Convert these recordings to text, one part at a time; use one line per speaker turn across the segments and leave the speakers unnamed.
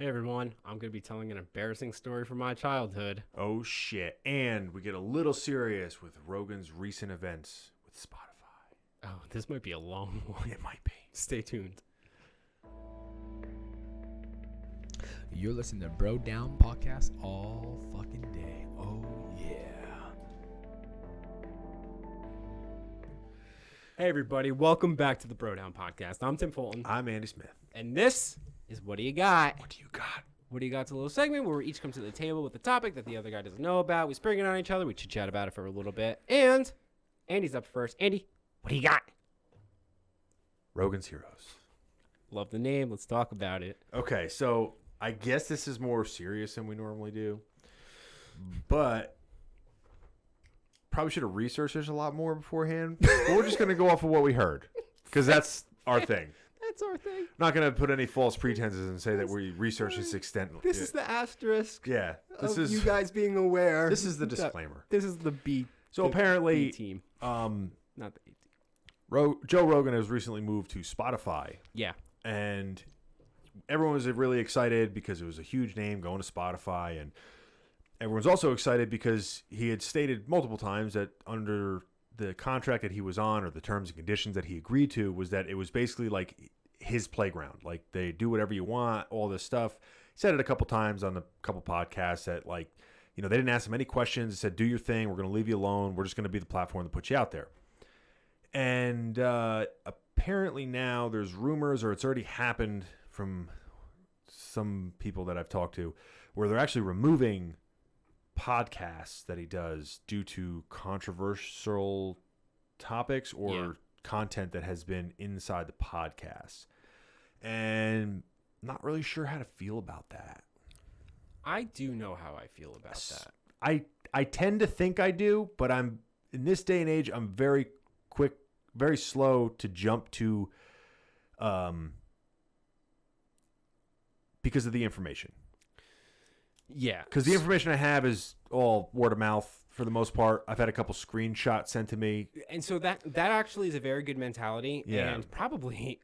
Hey everyone, I'm going to be telling an embarrassing story from my childhood.
Oh shit. And we get a little serious with Rogan's recent events with Spotify.
Oh, this might be a long one.
It might be.
Stay tuned.
You're listening to Bro Down Podcast all fucking day. Oh, yeah.
Hey everybody, welcome back to the Bro Down Podcast. I'm Tim Fulton,
I'm Andy Smith.
and this is What Do You Got?
What do you got?
What Do You Got's a little segment where we each come to the table with a topic that the other guy doesn't know about. We spring it on each other, we chit-chat about it for a little bit, and Andy's up first. Andy, what do you got?
Rogan's Heroes.
Love the name, let's talk about it.
Okay, so I guess this is more serious than we normally do. But probably should have researched this a lot more beforehand. But we're just going to go off of what we heard. Because that's our thing.
That's our thing.
Not going to put any false pretenses and say that we research this extent.
This is the asterisk
Yeah. This
of
is
you guys being aware.
This is the disclaimer.
This is the B.
So
the
apparently,
B team, not the A team.
Joe Rogan has recently moved to Spotify.
Yeah.
And everyone was really excited because it was a huge name going to Spotify, and everyone's also excited because he had stated multiple times that under the contract that he was on, or the terms and conditions that he agreed to, was that it was basically like his playground. Like, they do whatever you want, all this stuff. He said it a couple times on the couple podcasts that, like, you know, they didn't ask him any questions. They said, do your thing. We're going to leave you alone. We're just going to be the platform to put you out there. And apparently now there's rumors, or it's already happened from some people that I've talked to, where they're actually removing podcasts that he does due to controversial topics or content that has been inside the podcast. And not really sure how to feel about that.
I do know how I feel about that.
I tend to think I do, but I'm in this day and age, I'm very quick, very slow to jump to because of the information.
Yeah.
Because the information I have is all word of mouth for the most part. I've had a couple screenshots sent to me.
And so that actually is a very good mentality,
Yeah.
and probably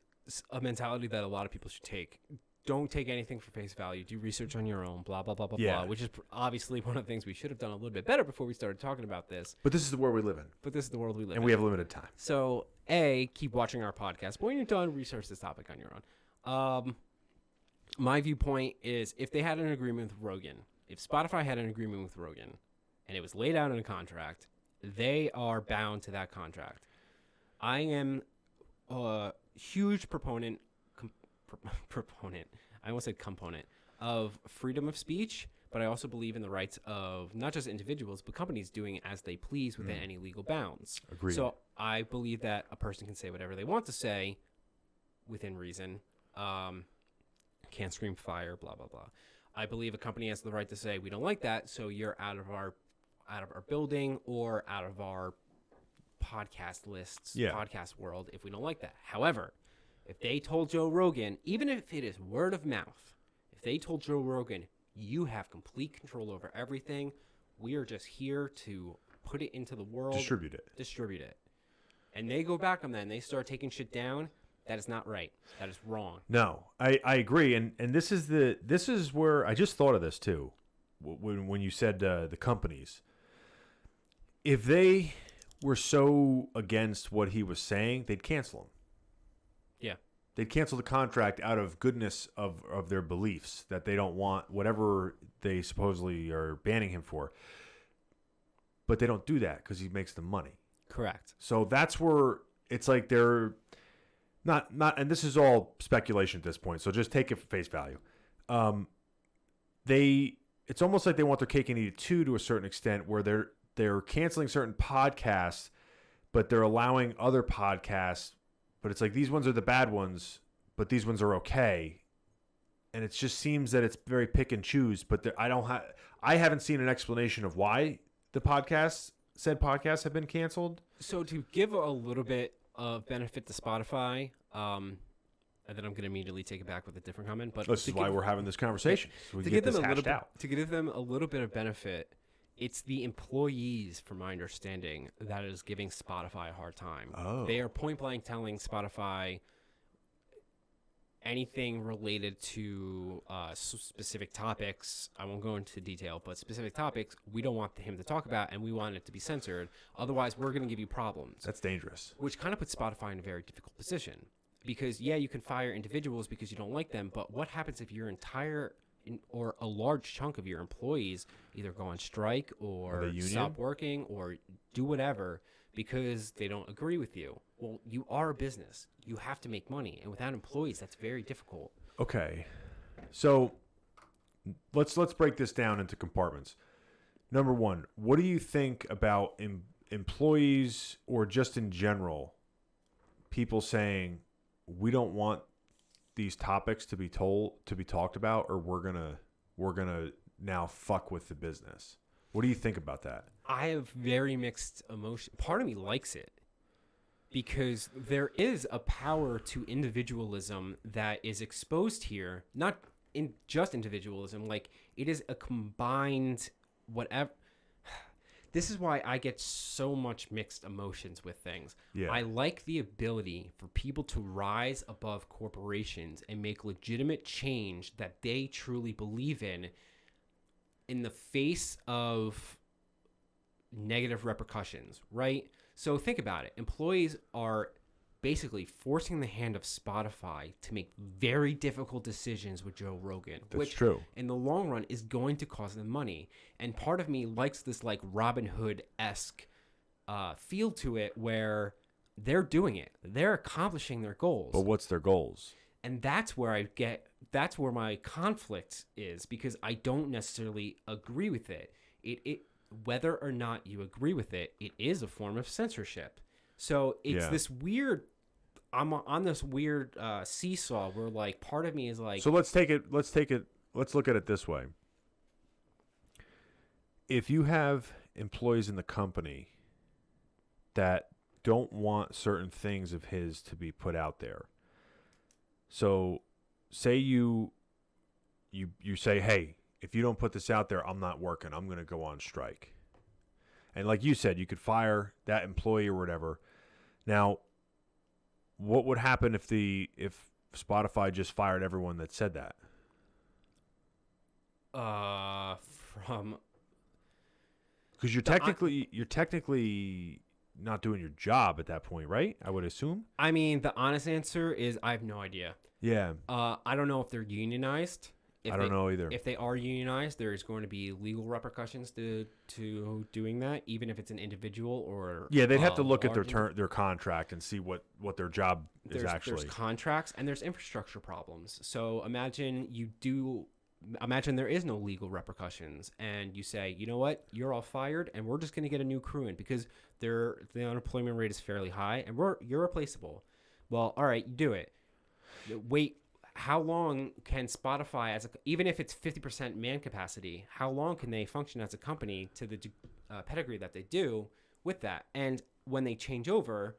a mentality that a lot of people should take. Don't take anything for face value. Do research on your own, blah, blah, blah, blah,
Yeah.
blah, which is obviously one of the things we should have done a little bit better before we started talking about this.
But this is the world we live in,
But this is the world we live in.
and we have limited time.
So, A, keep watching our podcast. But when you're done, research this topic on your own. My viewpoint is, if they had an agreement with Rogan, if Spotify had an agreement with Rogan, and it was laid out in a contract, they are bound to that contract. I am a huge proponent, I almost said component, of freedom of speech, but I also believe in the rights of not just individuals, but companies doing as they please within any legal bounds.
Agreed.
So I believe that a person can say whatever they want to say within reason. Can't scream fire, blah, blah, blah. I believe a company has the right to say, we don't like that, so you're out of our building or out of our podcast lists, podcast world, if we don't like that. However, if they told Joe Rogan, even if it is word of mouth, if they told Joe Rogan, you have complete control over everything, we are just here to put it into the world.
Distribute it.
And they go back on that and they start taking shit down, that is not right. That is wrong.
No, I agree, and this is where I just thought of this too, when you said the companies. If they were so against what he was saying, they'd cancel him.
Yeah.
They'd cancel the contract out of goodness of their beliefs, that they don't want whatever they supposedly are banning him for. But they don't do that because he makes them money. Correct. So that's where it's like they're not, and this is all speculation at this point, so just take it for face value. It's almost like they want their cake and eat it too, to a certain extent, where they're canceling certain podcasts, but they're allowing other podcasts. But it's like, these ones are the bad ones, but these ones are okay. And it just seems that it's very pick and choose. But I haven't seen an explanation of why said podcasts have been canceled.
So to give a little bit of benefit to Spotify, and then I'm going to immediately take it back with a different comment. But
this is why we're having this conversation. So we can get this hashed out.
To give them a little bit of benefit, it's the employees, from my understanding, that is giving Spotify a hard time.
Oh.
They are point blank telling Spotify, anything related to specific topics, I won't go into detail, but specific topics we don't want him to talk about, and we want it to be censored. Otherwise, we're going to give you problems.
That's dangerous.
Which kind of puts Spotify in a very difficult position. Because, yeah, you can fire individuals because you don't like them, but what happens if your or a large chunk of your employees either go on strike or stop working or do whatever because they don't agree with you? Well, you are a business. You have to make money, and without employees, that's very difficult.
Okay, so let's break this down into compartments. Number one, what do you think about employees or just in general, people saying we don't want these topics to be talked about, or we're gonna now fuck with the business? What do you think about that?
I have very mixed emotion. Part of me likes it because there is a power to individualism that is exposed here. Not in just individualism, like it is a combined whatever. This is why I get so much mixed emotions with things.
Yeah.
I like the ability for people to rise above corporations and make legitimate change that they truly believe in the face of negative repercussions, right? So think about it. Employees are basically forcing the hand of Spotify to make very difficult decisions with Joe Rogan.
That's true.
In the long run is going to cost them money. And part of me likes this like Robin Hood-esque feel to it where they're doing it. They're accomplishing their goals.
But what's their goals?
And that's where my conflict is, because I don't necessarily agree with it. Whether or not you agree with it, it is a form of censorship. So it's this weird, I'm on this weird seesaw where like part of me is like.
So let's look at it this way. If you have employees in the company that don't want certain things of his to be put out there. So say you say, hey, if you don't put this out there, I'm not working. I'm going to go on strike. And like you said, you could fire that employee or whatever. Now, what would happen if Spotify just fired everyone that said that? Because you're technically not doing your job at that point, right? I would assume.
I mean, the honest answer is I have no idea.
Yeah.
I don't know if they're unionized.
I don't know either.
If they are unionized, there is going to be legal repercussions to doing that, even if it's an individual or
they'd have to look at their contract and see what their job is actually.
There's contracts and there's infrastructure problems. So imagine there is no legal repercussions, and you say, you know what, you're all fired, and we're just going to get a new crew in because the unemployment rate is fairly high, and you're replaceable. Well, all right, you do it. Wait. How long can Spotify, even if it's 50% man capacity, how long can they function as a company to the pedigree that they do with that? And when they change over,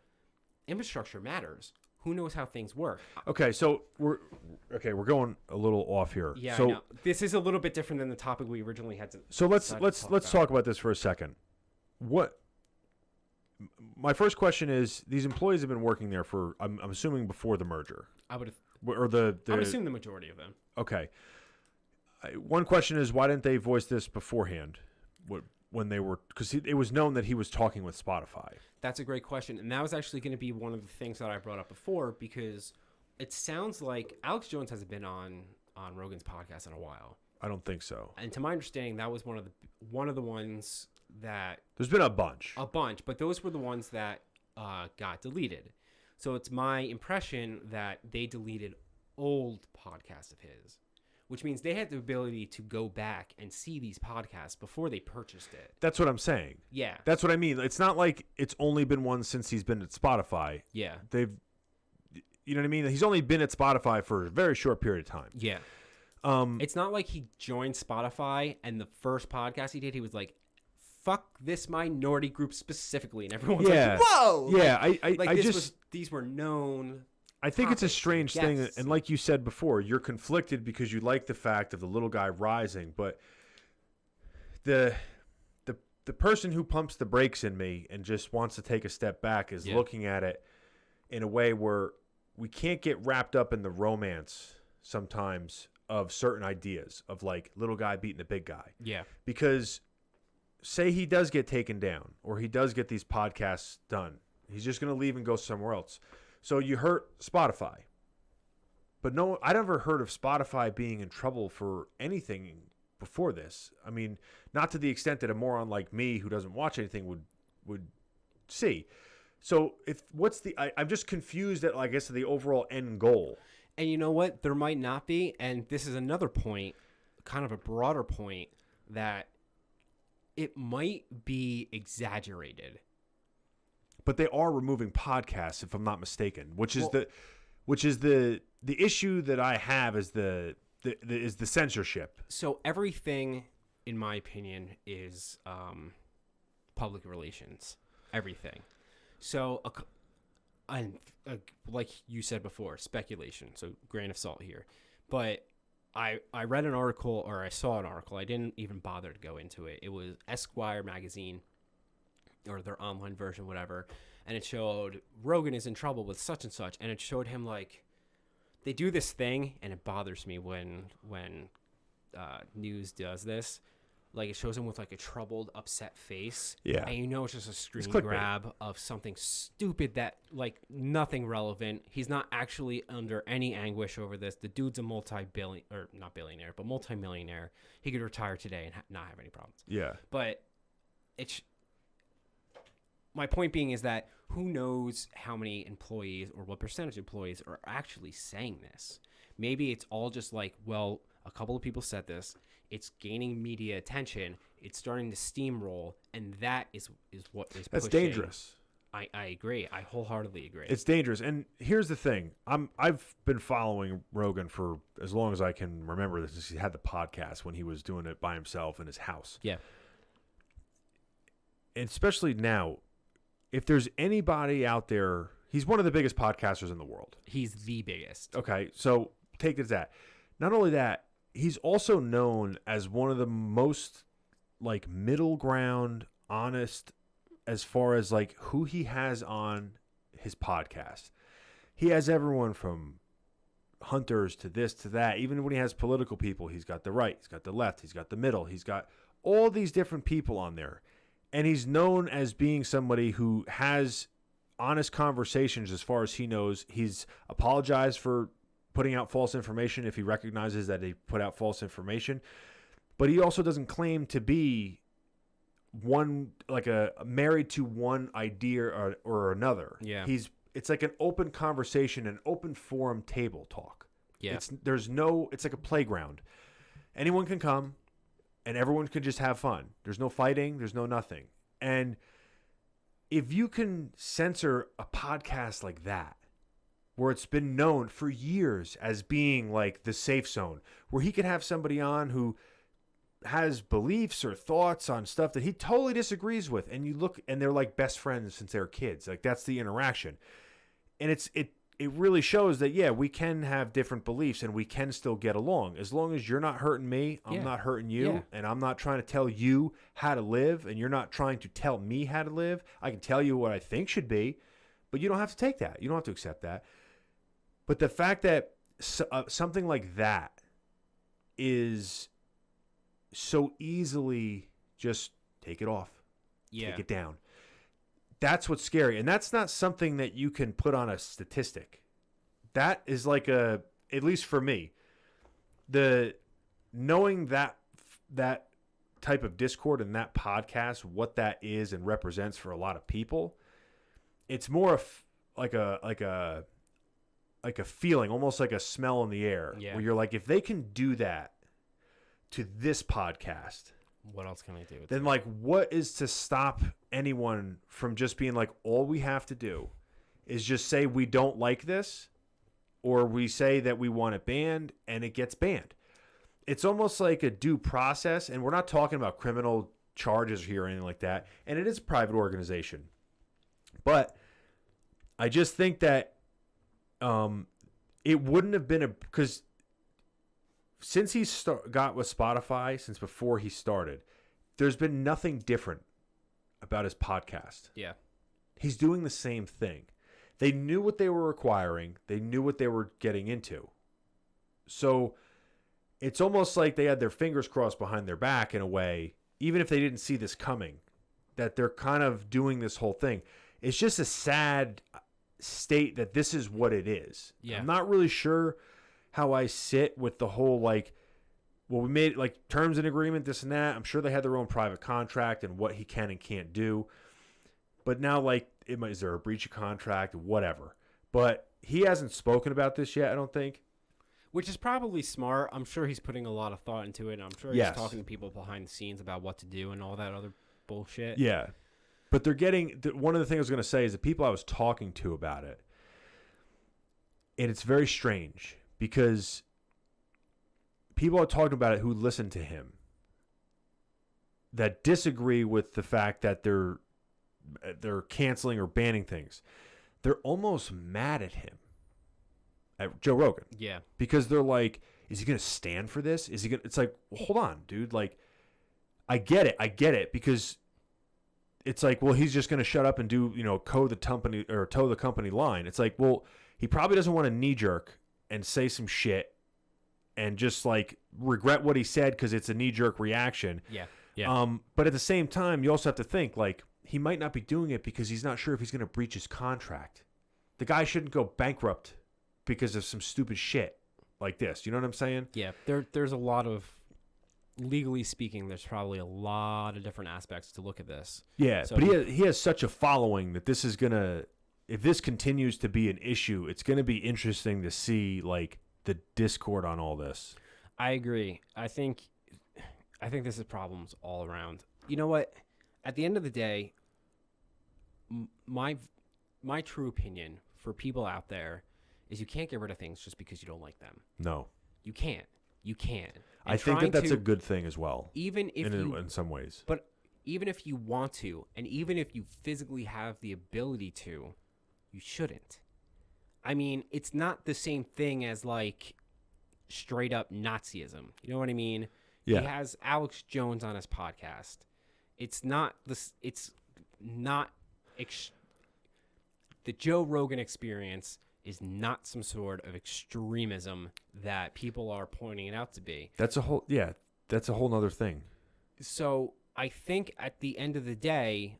infrastructure matters. Who knows how things work?
Okay, so we're going a little off here.
Yeah,
so,
I know. This is a little bit different than the topic we originally had to.
So let's talk about this for a second. My first question is: these employees have been working there for, I'm assuming, before the merger.
I would have.
Or
I would assume the majority of them.
Okay. One question is, why didn't they voice this beforehand? When they were, because it was known that he was talking with Spotify.
That's a great question, and that was actually going to be one of the things that I brought up before, because it sounds like Alex Jones hasn't been on Rogan's podcast in a while.
I don't think so.
And to my understanding, that was one of the ones that
there's been a bunch,
but those were the ones that got deleted. So it's my impression that they deleted old podcasts of his, which means they had the ability to go back and see these podcasts before they purchased it.
That's what I'm saying.
Yeah.
That's what I mean. It's not like it's only been one since he's been at Spotify.
Yeah.
You know what I mean? He's only been at Spotify for a very short period of time.
Yeah. It's not like he joined Spotify and the first podcast he did, he was like, fuck this minority group specifically, and everyone's like, whoa!
Yeah,
these were known.
I think it's a strange thing, and like you said before, you're conflicted because you like the fact of the little guy rising, but the person who pumps the brakes in me and just wants to take a step back is looking at it in a way where we can't get wrapped up in the romance sometimes of certain ideas of like little guy beating the big guy.
Yeah.
Because say he does get taken down or he does get these podcasts done, he's just going to leave and go somewhere else. So you hurt Spotify. But no, I never heard of Spotify being in trouble for anything before this. I mean, not to the extent that a moron like me who doesn't watch anything would see. So I'm just confused at, I guess, the overall end goal.
And you know what? There might not be. And this is another point, kind of a broader point, that it might be exaggerated.
But they are removing podcasts, if I'm not mistaken, which is the issue that I have is the censorship.
So everything, in my opinion, is public relations. Everything. So, like you said before, speculation. So grain of salt here. But I read an article, or I saw an article. I didn't even bother to go into it. It was Esquire magazine, or their online version, whatever. And it showed Rogan is in trouble with such and such. And it showed him like, they do this thing, and it bothers me when news does this. Like, it shows him with like a troubled, upset face.
Yeah.
And you know it's just a screen
clickbait.
grab of something stupid that, like, nothing relevant. He's not actually under any anguish over this. The dude's a not billionaire, but multi-millionaire. He could retire today and not have any problems.
Yeah.
But my point being is that who knows how many employees or what percentage of employees are actually saying this? Maybe it's all just like, well, a couple of people said this. It's gaining media attention. It's starting to steamroll, and that is what is
That's
pushing.
dangerous.
I agree. I wholeheartedly agree.
It's dangerous. And here's the thing. I've been following Rogan for as long as I can remember since he had the podcast when he was doing it by himself in his house.
Yeah.
And especially now, if there's anybody out there, he's one of the biggest podcasters in the world.
He's the biggest.
Okay, so take it as that. Not only that, he's also known as one of the most like middle ground, honest as far as like who he has on his podcast. He has everyone from hunters to this to that. Even when he has political people, he's got the right, he's got the left, he's got the middle, he's got all these different people on there. And he's known as being somebody who has honest conversations as far as he knows. He's apologized for putting out false information if he recognizes that he put out false information. But he also doesn't claim to be one, like a married to one idea or another.
Yeah.
It's like an open conversation, an open forum table talk.
Yeah.
It's like a playground. Anyone can come. And everyone can just have fun. There's no fighting. There's no nothing. And if you can censor a podcast like that, where it's been known for years as being like the safe zone, where he could have somebody on who has beliefs or thoughts on stuff that he totally disagrees with, and you look and they're like best friends since they were kids. Like that's the interaction. And it really shows that, yeah, we can have different beliefs and we can still get along. As long as you're not hurting me, I'm not hurting you, and I'm not trying to tell you how to live, and you're not trying to tell me how to live. I can tell you what I think should be, but you don't have to take that. You don't have to accept that. But the fact that something like that is so easily just take it off, take it down. That's what's scary. And that's not something that you can put on a statistic. That is like at least for me, knowing that type of discord and that podcast, what that is and represents for a lot of people, it's more like a feeling, almost like a smell in the air, where you're like, if they can do that to this podcast,
what else can I do?
Then like, what is to stop anyone from just being like, all we have to do is just say we don't like this, or we say that we want it banned, and it gets banned. It's almost like a due process, and we're not talking about criminal charges here or anything like that, and it is a private organization. But I just think that it wouldn't have been because since he got with Spotify, since before he started, there's been nothing different about his podcast.
Yeah.
He's doing the same thing. They knew what they were acquiring. They knew what they were getting into. So it's almost like they had their fingers crossed behind their back in a way, even if they didn't see this coming, that they're kind of doing this whole thing. It's just a sad state that this is what it is.
Yeah.
I'm not really sure how I sit with the whole, like, well, we made like terms and agreement, this and that. I'm sure they had their own private contract and what he can and can't do. But now, like, is there a breach of contract? Whatever. But he hasn't spoken about this yet, I don't think.
Which is probably smart. I'm sure he's putting a lot of thought into it. And I'm sure
Yes.
he's talking to people behind the scenes about what to do and all that other bullshit.
Yeah. But they're getting, one of the things I was going to say is the people I was talking to about it, and it's very strange because people are talking about it who listen to him that disagree with the fact that they're canceling or banning things. They're almost mad at him, at Joe Rogan.
Yeah.
Because they're like, is he going to stand for this? Is he going to, it's like, well, hold on, dude. Like, I get it because it's like, well, he's just going to shut up and do, toe the company line. It's like, well, he probably doesn't want to knee jerk and say some shit and just like regret what he said because it's a knee jerk reaction.
Yeah. Yeah.
But at the same time, you also have to think like he might not be doing it because he's not sure if he's going to breach his contract. The guy shouldn't go bankrupt because of some stupid shit like this. You know what I'm saying?
Yeah. There's a lot of, legally speaking, there's probably a lot of different aspects to look at this.
Yeah.
So,
but he has such a following that this is going to, if this continues to be an issue, it's going to be interesting to see like the discord on all this.
I agree. I think this is problems all around. You know what? At the end of the day, my true opinion for people out there is you can't get rid of things just because you don't like them.
No.
You can't. You can't. And
I think that's
to,
a good thing as well.
Even if
in some ways.
But even if you want to, and even if you physically have the ability to, you shouldn't. I mean, it's not the same thing as like straight up Nazism. You know what I mean?
Yeah.
He has Alex Jones on his podcast. It's not this. It's not. The Joe Rogan experience is not some sort of extremism that people are pointing it out to be.
That's a whole nother thing.
So I think at the end of the day,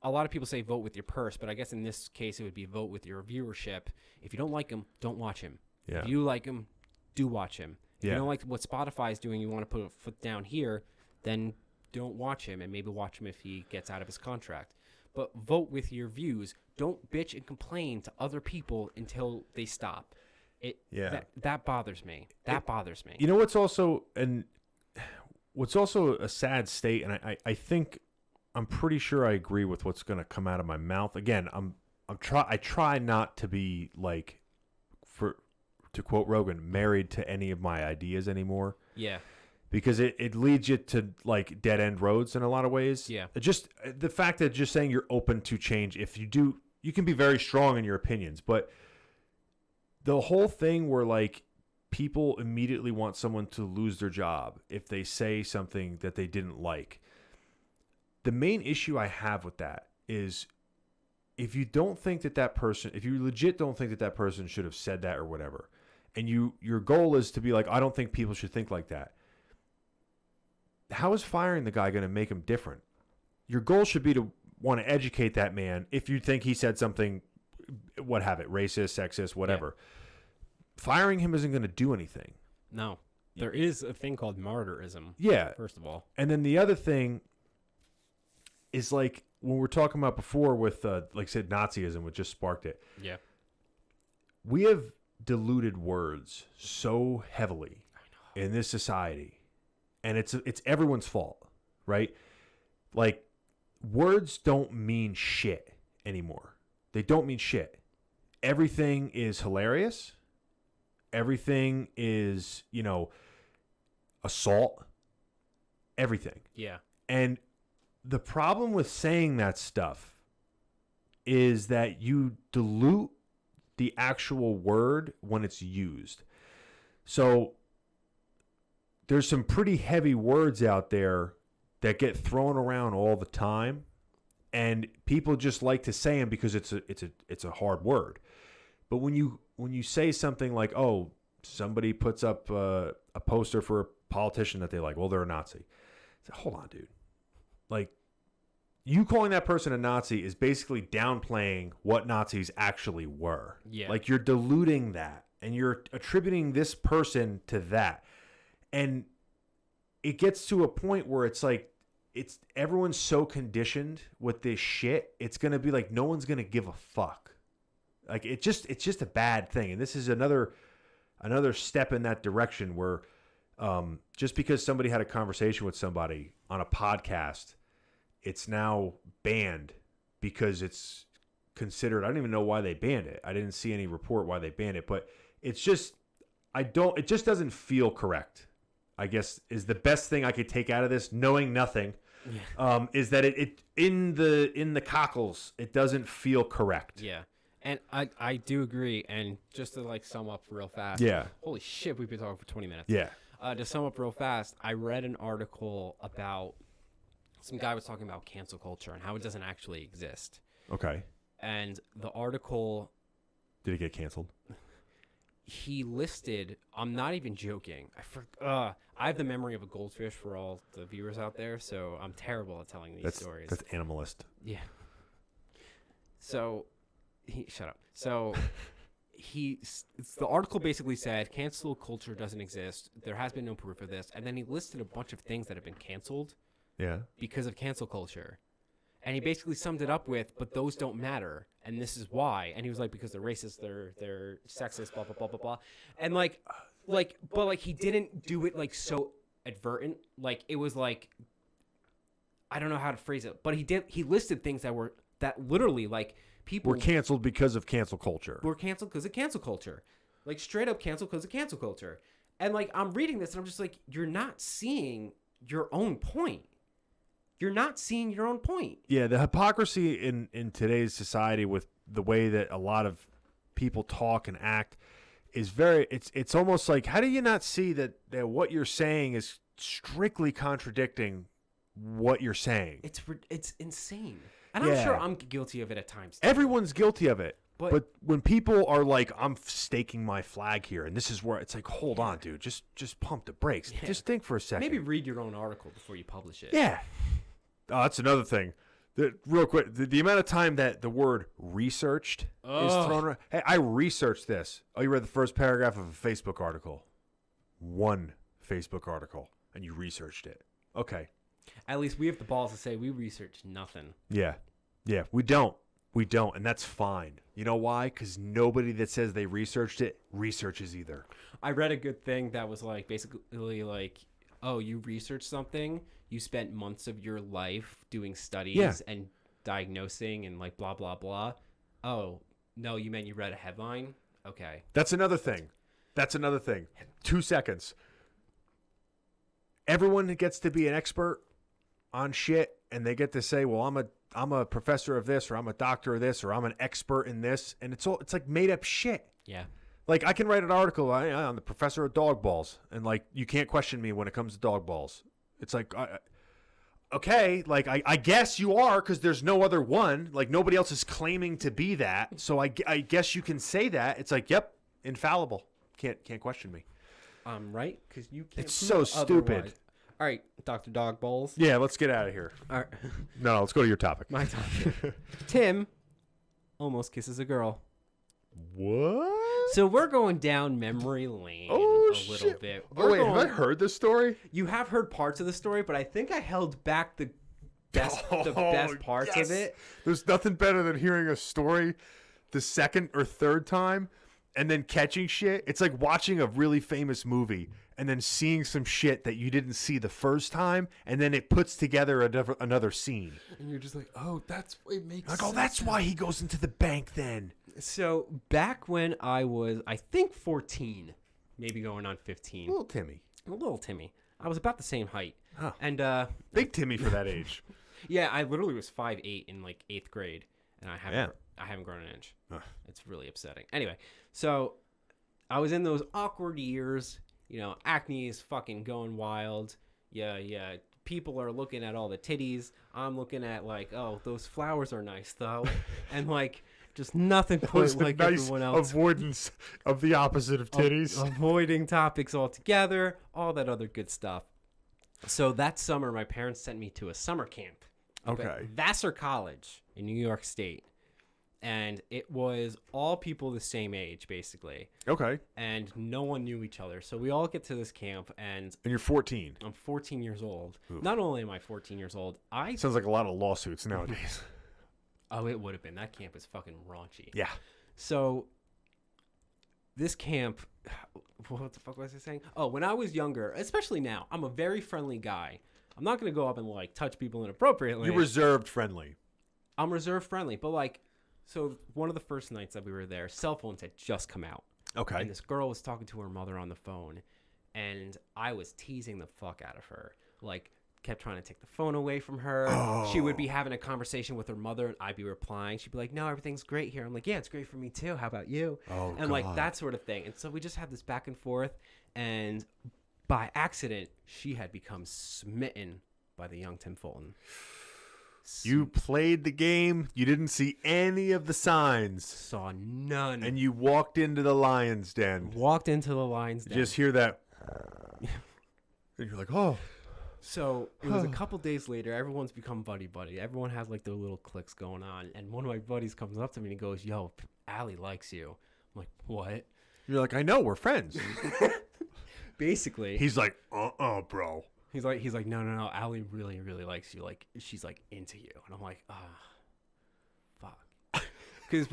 a lot of people say vote with your purse, but I guess in this case it would be vote with your viewership. If you don't like him, don't watch him.
Yeah.
If you like him, do watch him. If
Yeah.
you don't like what Spotify is doing, you want to put a foot down here, then don't watch him, and maybe watch him if he gets out of his contract. But vote with your views. Don't bitch and complain to other people until they stop. That bothers me. That bothers me.
You know what's also a sad state, and I think I'm pretty sure I agree with what's going to come out of my mouth. Again, I try not to be like, to quote Rogan, married to any of my ideas anymore.
Yeah.
Because it leads you to like dead end roads in a lot of ways.
Yeah.
Just the fact that just saying you're open to change, if you do, you can be very strong in your opinions, but the whole thing where like people immediately want someone to lose their job if they say something that they didn't like. The main issue I have with that is if you don't think that person, if you legit don't think that person should have said that or whatever, and your goal is to be like, I don't think people should think like that. How is firing the guy going to make him different? Your goal should be to want to educate that man if you think he said something, what have it, racist, sexist, whatever. Yeah. Firing him isn't going to do anything.
No. There is a thing called martyrism.
Yeah.
First of all.
And then the other thing is like when we're talking about before with, like I said, Nazism, which just sparked it.
Yeah.
We have diluted words so heavily in this society. And it's everyone's fault, right? Like, words don't mean shit anymore. They don't mean shit. Everything is hilarious. Everything is, assault. Everything.
Yeah.
And the problem with saying that stuff is that you dilute the actual word when it's used. So there's some pretty heavy words out there that get thrown around all the time. and people just like to say them because it's a hard word. But when you say something like, oh, somebody puts up a poster for a politician that they like, well, they're a Nazi. It's like, hold on, dude. Like, you calling that person a Nazi is basically downplaying what Nazis actually were.
Yeah.
Like, you're diluting that, and you're attributing this person to that. And it gets to a point where it's like, everyone's so conditioned with this shit, it's going to be like no one's going to give a fuck. Like, it's just a bad thing. And this is another step in that direction where just because somebody had a conversation with somebody on a podcast, it's now banned because it's considered, I don't even know why they banned it. I didn't see any report why they banned it, but it's just, it just doesn't feel correct, I guess, is the best thing I could take out of this, knowing nothing, is that it in the cockles, it doesn't feel correct.
Yeah. And I do agree. And just to like sum up real fast.
Yeah.
Holy shit, we've been talking for 20 minutes.
Yeah.
To sum up real fast, I read an article about some guy was talking about cancel culture and how it doesn't actually exist.
Okay.
And the article,
Did it get canceled?
he listed, I'm not even joking. I have the memory of a goldfish for all the viewers out there, so I'm terrible at telling these stories.
That's animalist.
Yeah. So, shut up. So, the article basically said cancel culture doesn't exist. There has been no proof of this. And then he listed a bunch of things that have been canceled
Yeah.
because of cancel culture. And he basically summed it up with, but those don't matter. And this is why. And he was like, because they're racist, they're sexist, blah, blah, blah, blah, blah. And but he didn't do it like so advertent. Like, it was like, I don't know how to phrase it, but he listed things that literally like people
Were canceled because of cancel culture.
were canceled because of cancel culture. Like, straight up canceled because of cancel culture. And like, I'm reading this and I'm just like, you're not seeing your own point. You're not seeing your own point.
Yeah, the hypocrisy in today's society with the way that a lot of people talk and act is it's almost like, how do you not see that what you're saying is strictly contradicting what you're saying?
It's insane. And
Yeah.
I'm sure I'm guilty of it at times.
Everyone's guilty of it.
But-
But when people are like, I'm staking my flag here, and this is where it's like, hold on, dude, just pump the brakes.
Yeah.
Just think for a second.
Maybe read your own article before you publish it.
Yeah. Oh, that's another thing. Real quick, the amount of time that the word researched is thrown around. Hey, I researched this. Oh, you read the first paragraph of a Facebook article. One Facebook article, and you researched it. Okay.
At least we have the balls to say we researched nothing.
Yeah. Yeah, we don't. We don't, and that's fine. You know why? Because nobody that says they researched it researches either.
I read a good thing that was like basically like, oh, you researched something, you spent months of your life doing studies and diagnosing and like blah blah blah. Oh no, you meant you read a headline? Okay.
That's another thing. 2 seconds. Everyone gets to be an expert on shit, and they get to say, well, I'm a professor of this, or I'm a doctor of this, or I'm an expert in this, and it's like made up shit.
Yeah.
Like, I can write an article, I'm the professor of dog balls, and like, you can't question me when it comes to dog balls. It's like, okay, like, I guess you are, because there's no other one. Like, nobody else is claiming to be that, so I guess you can say that. It's like, yep, infallible. Can't question me.
Right? Because you can't.
It's so
prove
stupid.
otherwise. All right, Dr. Dog Balls.
Yeah, let's get out of here.
All right.
No, let's go to your topic.
My topic. Tim almost kisses a girl.
What?
So we're going down memory lane a little bit.
Oh, wait, have I heard this story?
You have heard parts of the story, but I think I held back the best parts
yes.
of it.
There's nothing better than hearing a story the second or third time and then catching shit. It's like watching a really famous movie and then seeing some shit that you didn't see the first time, and then it puts together another scene.
And you're just like, oh, that's it makes
Like,
sense.
oh, that's why he goes into the bank then.
So back when I was, I think 14, maybe going on 15,
Little Timmy.
a little Timmy. I was about the same height.
Huh.
And
Big Timmy for that age.
yeah, I literally was 5'8" in like 8th grade, and I haven't grown an inch.
Ugh.
It's really upsetting. Anyway, so I was in those awkward years, acne is fucking going wild. Yeah, people are looking at all the titties. I'm looking at like, oh, those flowers are nice though, and like just nothing quite like
nice
everyone else.
avoidance of the opposite of titties.
Avoiding topics altogether, all that other good stuff. So that summer, my parents sent me to a summer camp.
Okay.
Vassar College in New York State. And it was all people the same age, basically.
Okay.
And no one knew each other. So we all get to this camp, and
you're 14.
I'm 14 years old.
Oof.
Not only am I 14 years old,
Sounds like a lot of lawsuits nowadays.
Oh, it would have been. That camp is fucking raunchy.
Yeah.
So this camp, what the fuck was I saying? Oh, when I was younger, especially now, I'm a very friendly guy. I'm not going to go up and like touch people inappropriately.
You're reserved friendly.
I'm reserved friendly, but like, so one of the first nights that we were there, cell phones had just come out.
Okay.
And this girl was talking to her mother on the phone, and I was teasing the fuck out of her. Like, kept trying to take the phone away from her.
Oh.
She would be having a conversation with her mother, and I'd be replying. She'd be like, no, everything's great here. I'm like, yeah, it's great for me too. How about you?
Oh,
and like that sort of thing. And so we just had this back and forth, and by accident, she had become smitten by the young Tim Fulton.
You played the game. You didn't see any of the signs.
Saw none.
And you walked into the lion's den.
Walked into the lion's den.
Just hear that. And you're like, oh.
So it was a couple days later. Everyone's become buddy-buddy. Everyone has like their little cliques going on. And one of my buddies comes up to me and he goes, yo, Allie likes you. I'm like, what?
You're like, I know. We're friends.
Basically.
He's like, bro.
He's like, no. Allie really, really likes you. Like, she's like into you. And I'm like, fuck. Because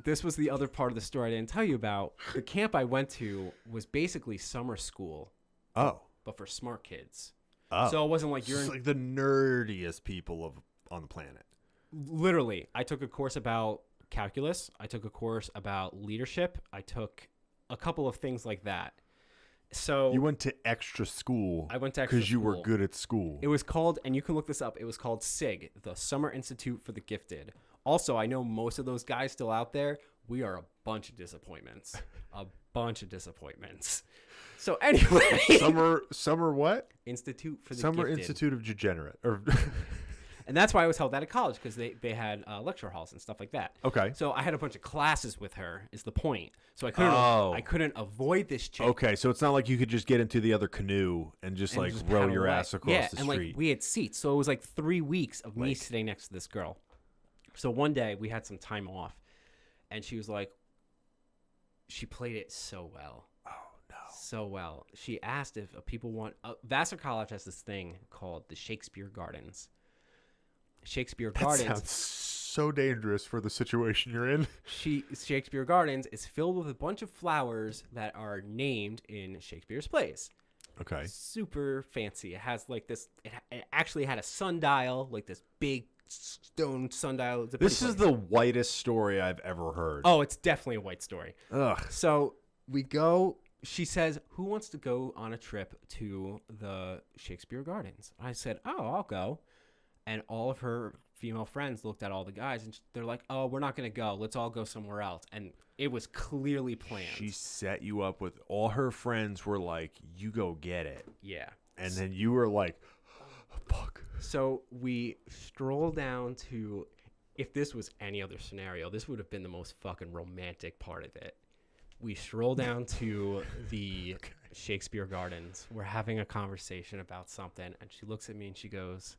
this was the other part of the story I didn't tell you about. The camp I went to was basically summer school.
Oh.
But for smart kids.
Oh.
So it wasn't like
you're like the nerdiest people on the planet.
Literally, I took a course about calculus. I took a course about leadership. I took a couple of things like that. So
you went to extra school.
I went to extra school.
Because you were good at school.
It was called, and you can look this up, it was called SIG, the Summer Institute for the Gifted. Also, I know most of those guys still out there. We are a bunch of disappointments. A bunch of disappointments. So anyway.
Summer what?
Institute for the
Summer
Gifted.
Institute of Degenerate.
And that's why I was held out of college, because they had lecture halls and stuff like that.
Okay.
So I had a bunch of classes with her, is the point. So I couldn't avoid this chick.
Okay, so it's not like you could just get into the other canoe and just row your ass across the street.
Yeah, and like we had seats. So it was like 3 weeks of me sitting next to this girl. So one day we had some time off, and she was like, she played it so well.
Oh, no.
So well. She asked if people want, Vassar College has this thing called the Shakespeare Gardens. Shakespeare Gardens.
That sounds so dangerous for the situation you're in.
Shakespeare Gardens is filled with a bunch of flowers that are named in Shakespeare's plays.
Okay.
Super fancy. It has like this. It actually had a sundial, like this big stone sundial.
This is the whitest story I've ever heard.
Oh, it's definitely a white story.
Ugh.
So we go. She says, "Who wants to go on a trip to the Shakespeare Gardens?" I said, "Oh, I'll go." And all of her female friends looked at all the guys, and they're like, "Oh, we're not going to go. Let's all go somewhere else." And it was clearly planned.
She set you up with all her friends were like, "You go get it."
Yeah.
And then you were like, "Fuck."
So we stroll down to, if this was any other scenario, this would have been the most fucking romantic part of it. We stroll down to the Shakespeare Gardens. We're having a conversation about something, and she looks at me and she goes,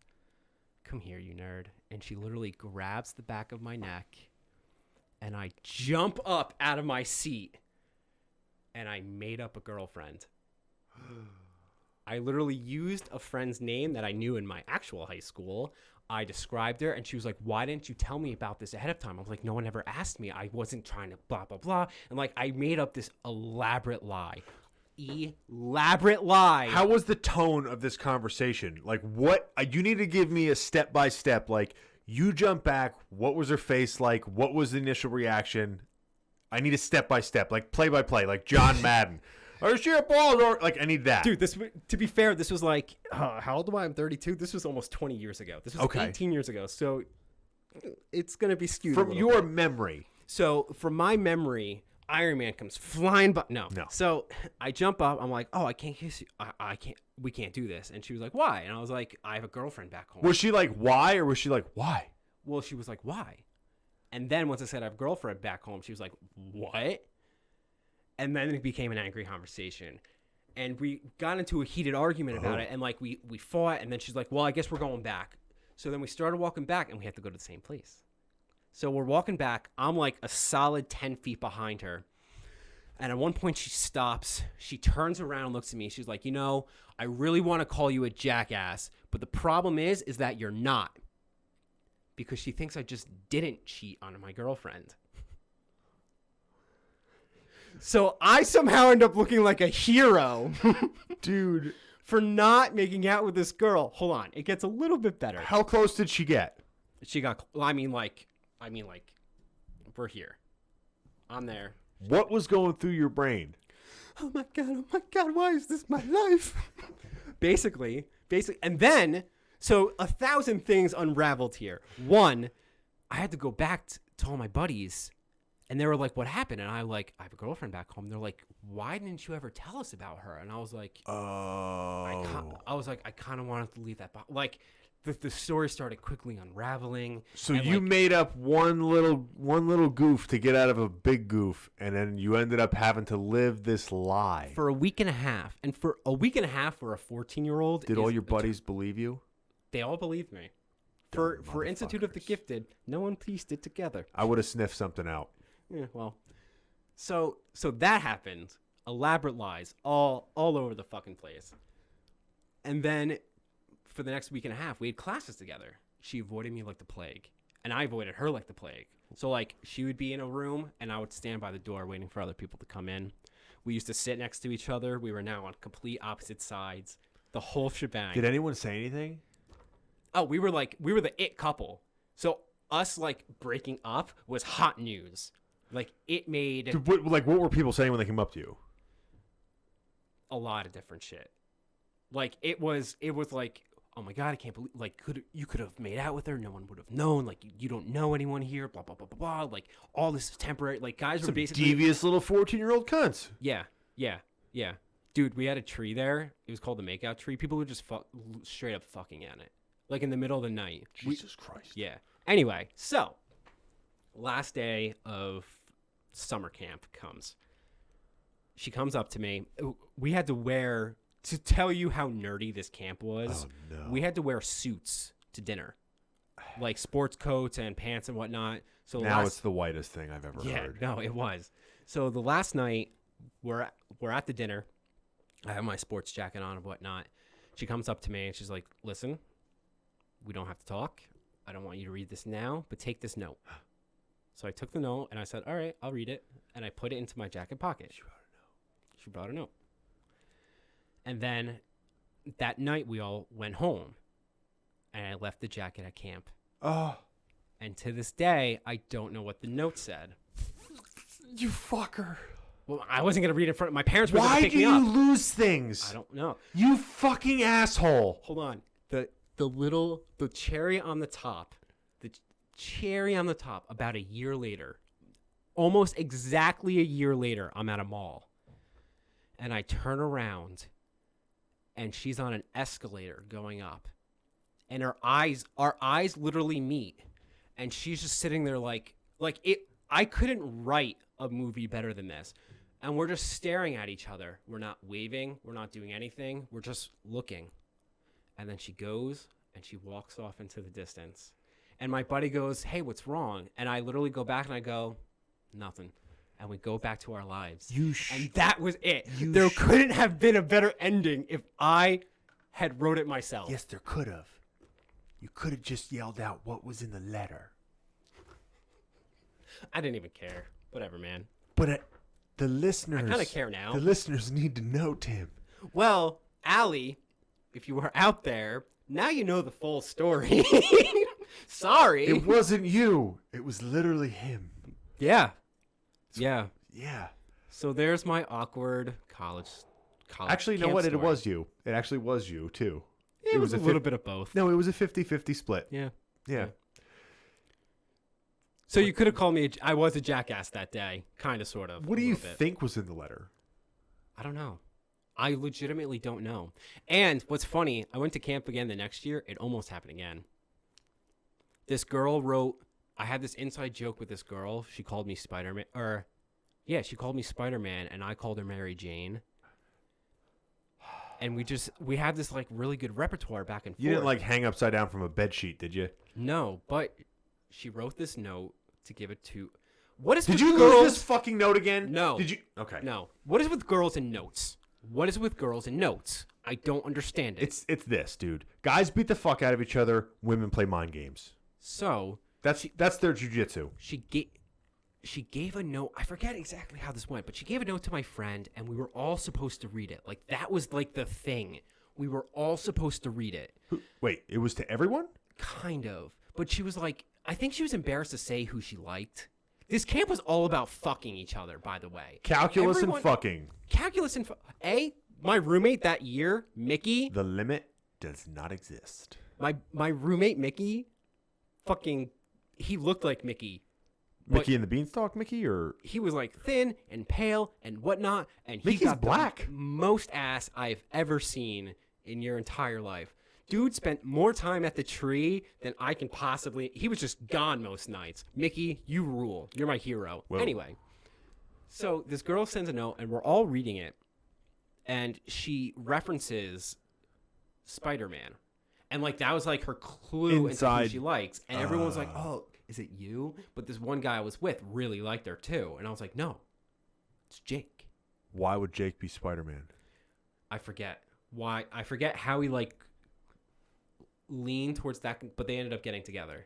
"Come here, you nerd." And she literally grabs the back of my neck, and I jump up out of my seat, and I made up a girlfriend. I literally used a friend's name that I knew in my actual high school. I described her, and she was like, "Why didn't you tell me about this ahead of time?" I was like, "No one ever asked me. I wasn't trying to blah, blah, blah." And like, I made up this elaborate lie. Elaborate lie.
How was the tone of this conversation? Like, what? You need to give me a step by step. Like, you jump back. What was her face like? What was the initial reaction? I need a step by step, like play by play, like John Madden. Or she a ball? Or like I need that,
dude. This, to be fair, this was like how old am I? I'm 32. This was almost 20 years ago. This was 18 years ago. So it's gonna be skewed
from
a
your
bit.
memory.
So from my memory, Iron Man comes flying by. No.
No.
So I jump up. I'm like, oh, I can't kiss you. I can't. We can't do this. And she was like, why? And I was like, I have a girlfriend back home.
Was she like, why? Or was she like, why?
Well, she was like, why? And then once I said I have a girlfriend back home, she was like, what? And then it became an angry conversation. And we got into a heated argument about it. And like we fought. And then she's like, well, I guess we're going back. So then we started walking back and we had to go to the same place. So we're walking back. I'm like a solid 10 feet behind her. And at one point she stops. She turns around and looks at me. She's like, you know, I really want to call you a jackass. But the problem is that you're not. Because she thinks I just didn't cheat on my girlfriend. So I somehow end up looking like a hero.
Dude.
For not making out with this girl. Hold on. It gets a little bit better.
How close did she get?
She got, I mean, like, we're here. I'm there.
What was going through your brain?
Oh my God, why is this my life? Basically. And then, so 1,000 things unraveled here. One, I had to go back to all my buddies, and they were like, what happened? And I have a girlfriend back home. They're like, why didn't you ever tell us about her? And I was like, I kind of wanted to leave that. Like, the story started quickly unraveling.
So
and
you made up one little goof to get out of a big goof, and then you ended up having to live this lie.
For a week and a half. And for a week and a half for a 14-year-old.
Did all your buddies believe you?
They all believed me. For Institute of the Gifted, no one pieced it together.
I would have sniffed something out.
Yeah, well. So that happened. Elaborate lies all over the fucking place. And then for the next week and a half, we had classes together. She avoided me like the plague, and I avoided her like the plague. So like she would be in a room, and I would stand by the door waiting for other people to come in. We used to sit next to each other. We were now on complete opposite sides. The whole shebang.
Did anyone say anything?
Oh, we were the it couple. So us like breaking up was hot news. Like it made
What were people saying when they came up to you?
a lot of different shit. Like it was like, oh my God, I can't believe, like, you could have made out with her, no one would have known, like you don't know anyone here, blah blah blah blah blah, like all this is temporary. Like guys were basically
devious little 14-year-old cunts.
Yeah. Dude, we had a tree there. It was called the makeout tree. People were just straight up fucking at it, like in the middle of the night.
Jesus Christ.
Yeah. Anyway, so last day of summer camp comes. She comes up to me. We had to wear, to tell you how nerdy this camp was, we had to wear suits to dinner, like sports coats and pants and whatnot. So
now it's the whitest thing I've ever heard.
No, it was. So the last night, we're at the dinner. I have my sports jacket on and whatnot. She comes up to me and she's like, listen, we don't have to talk. I don't want you to read this now, but take this note. So I took the note and I said, all right, I'll read it. And I put it into my jacket pocket. She brought a note. And then that night we all went home. And I left the jacket at camp.
Oh.
And to this day, I don't know what the note said.
You fucker.
Well, I wasn't going to read it in front of my parents. Were
Why
pick
do
me
you
up.
lose things?
I don't know.
You fucking asshole.
Hold on. The cherry on the top, about a year later, almost exactly a year later, I'm at a mall. And I turn around and she's on an escalator going up. And our eyes literally meet. And she's just sitting there like it. I couldn't write a movie better than this. And we're just staring at each other. We're not waving. We're not doing anything. We're just looking. And then she goes and she walks off into the distance. And my buddy goes, hey, what's wrong? And I literally go back and I go, nothing. And we go back to our lives. And that was it. There couldn't have been a better ending if I had wrote it myself.
Yes, there could have. You could have just yelled out what was in the letter.
I didn't even care. Whatever, man.
But the listeners...
I kind of care now.
The listeners need to know, Tim.
Well, Allie, if you are out there, now you know the full story. Sorry.
It wasn't you. It was literally him.
Yeah. So there's my awkward college.
Actually, you know what? Story. It was you. It actually was you, too.
It was a little bit of both.
No, it was a 50-50 split.
Yeah. So you could have called me. I was a jackass that day, kind of, sort of.
What do you
bit.
think was in the letter?
I don't know. I legitimately don't know. And what's funny, I went to camp again the next year. It almost happened again. This girl wrote. I had this inside joke with this girl. She called me Spider-Man. She called me Spider-Man, and I called her Mary Jane. And we had this like really good repertoire back and forth.
You didn't like hang upside down from a bed sheet, did you?
No, but she wrote this note to give it to. What is
Did
with
you
girls?
lose this fucking note again?
No.
Did you? Okay.
No. What is with girls and notes? What is with girls and notes? I don't understand it.
It's this, dude. Guys beat the fuck out of each other. Women play mind games.
So
that's their jujitsu.
she gave a note. I forget exactly how this went, but she gave a note to my friend, and we were all supposed to read it. Like that was like the thing. We were all supposed to read it.
Wait, it was to everyone?
Kind of. But she was like, I think she was embarrassed to say who she liked. This camp was all about fucking each other, by the way.
Calculus and fucking.
Calculus and my roommate that year, Mickey.
The limit does not exist.
My roommate Mickey, fucking, he looked like Mickey.
Mickey and the Beanstalk, Mickey, or
he was like thin and pale and whatnot, and he
Mickey's
got
black.
The most ass I've ever seen in your entire life. Dude spent more time at the tree than I can possibly. He was just gone most nights. Mickey, you rule. You're my hero.
Whoa.
Anyway, so this girl sends a note, and we're all reading it, and she references Spider-Man, and like that was like her clue into who she likes, and everyone was like, "Oh, is it you?" But this one guy I was with really liked her too, and I was like, "No, it's Jake."
Why would Jake be Spider-Man?
I forget why. I forget how he like lean towards that, but they ended up getting together.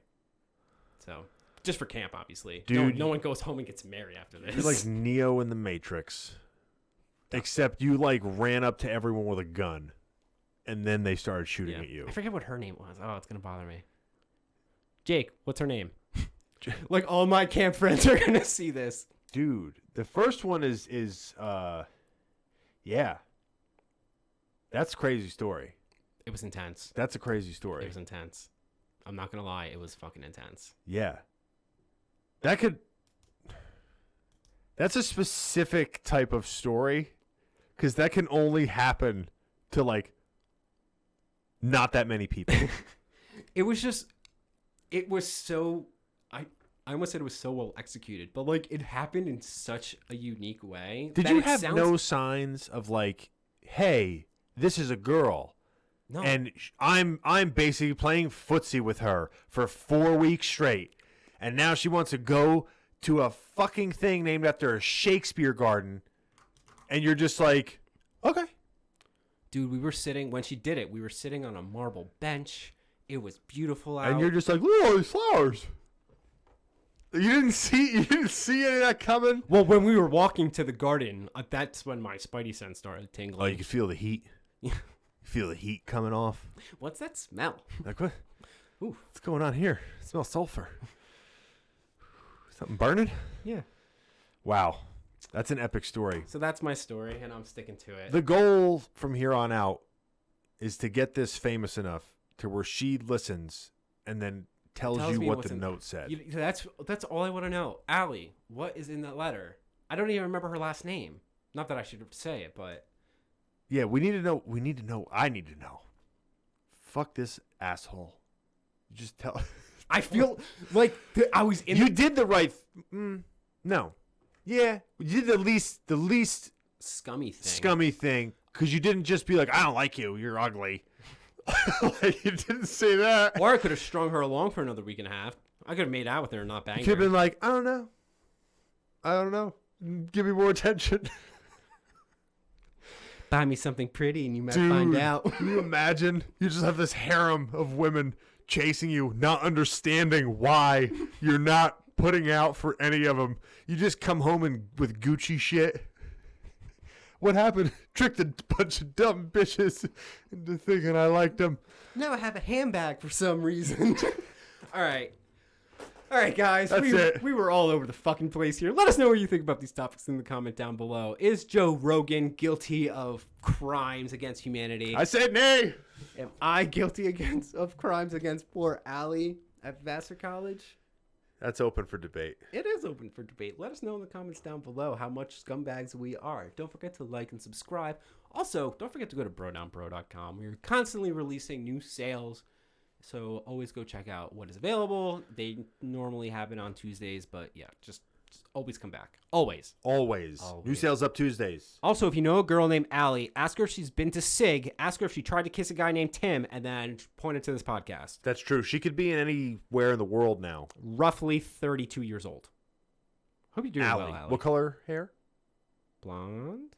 So just for camp, obviously.
Dude,
no one goes home and gets married after this.
You're like Neo in the Matrix, except you like ran up to everyone with a gun, and then they started shooting at you.
I forget what her name was. Oh, it's gonna bother me. Jake, what's her name? Like all my camp friends are gonna see this.
Dude, the first one is yeah. That's a crazy story.
It was intense.
That's a crazy story.
It was intense. I'm not gonna lie, it was fucking intense.
Yeah. That's a specific type of story, because that can only happen to like not that many people.
It was so, I almost said it was so well executed, but like it happened in such a unique way.
Did you have no signs of like, hey, this is a girl?
No.
And I'm basically playing footsie with her for 4 weeks straight, and now she wants to go to a fucking thing named after a Shakespeare garden, and you're just like, okay.
Dude, when she did it, we were sitting on a marble bench. It was beautiful out.
And you're just like, look at all these flowers. You didn't see any of that coming?
Well, when we were walking to the garden, that's when my spidey sense started tingling.
Oh, you could feel the heat.
Yeah.
Feel the heat coming off.
What's that smell?
Like, what?
Ooh.
What's going on here? It smells sulfur. Something burning?
Yeah.
Wow. That's an epic story.
So that's my story, and I'm sticking to it.
The goal from here on out is to get this famous enough to where she listens and then tells you what the note said.
That's all I want to know. Allie, what is in that letter? I don't even remember her last name. Not that I should say it, but...
Yeah, we need to know. I need to know. Fuck this asshole. Just tell.
I feel like I was in.
You did the right. No. Yeah, you did the least
scummy
thing, because you didn't just be like, I don't like you. You're ugly. Like, you didn't say that.
Or I could have strung her along for another week and a half. I could have made out with her and not banged her.
You could have been like, I don't know. Give me more attention.
Buy me something pretty and you might find out.
Can you imagine? You just have this harem of women chasing you, not understanding why you're not putting out for any of them. You just come home with Gucci shit. What happened? Tricked a bunch of dumb bitches into thinking I liked them.
Now I have a handbag for some reason. All right, guys.
That's it.
We were all over the fucking place here. Let us know what you think about these topics in the comment down below. Is Joe Rogan guilty of crimes against humanity?
I said nay.
Am I guilty of crimes against poor Allie at Vassar College?
That's open for debate.
It is open for debate. Let us know in the comments down below how much scumbags we are. Don't forget to like and subscribe. Also, don't forget to go to brodownbro.com. We're constantly releasing new sales, so always go check out what is available. They normally happen on Tuesdays, but yeah, just always come back. Always.
New sales up Tuesdays.
Also, if you know a girl named Allie, ask her if she's been to SIG, ask her if she tried to kiss a guy named Tim, and then point it to this podcast.
That's true. She could be in anywhere in the world now.
Roughly 32 years old. Hope you're doing
Allie.
well, Allie.
What color hair?
Blonde?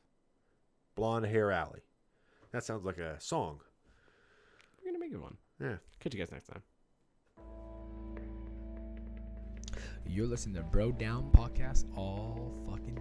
Blonde hair Allie. That sounds like a song.
We're going to make it one.
Yeah.
Catch you guys next time.
You're listening to Bro Down Podcast all fucking